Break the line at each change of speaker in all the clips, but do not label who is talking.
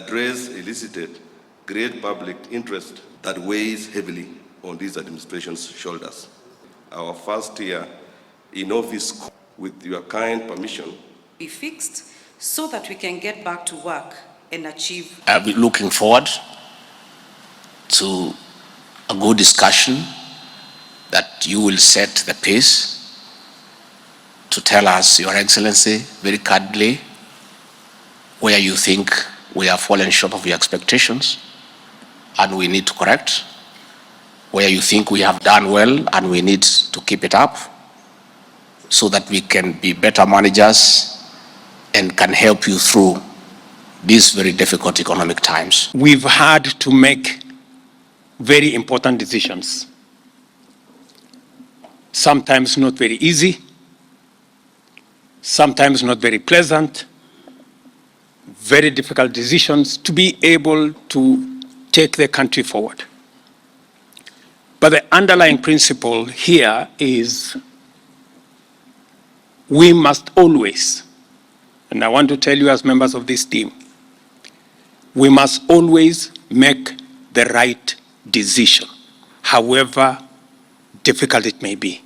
address elicited great public interest that weighs heavily on this administration's shoulders. Our first year in office, with your kind permission,
be fixed so that we can get back to work and achieve.
I'll be looking forward to a good discussion that you will set the pace to tell us, Your Excellency, very candidly, where you think we have fallen short of your expectations and we need to correct, where you think we have done well and we need to keep it up so that we can be better managers and can help you through these very difficult economic times.
We've had to make very important decisions. Sometimes not very easy, sometimes not very pleasant, very difficult decisions to be able to take the country forward. But the underlying principle here is we must always, and I want to tell you as members of this team, we must always make the right decision, however difficult it may be.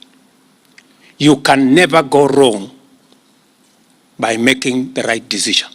You can never go wrong by making the right decision.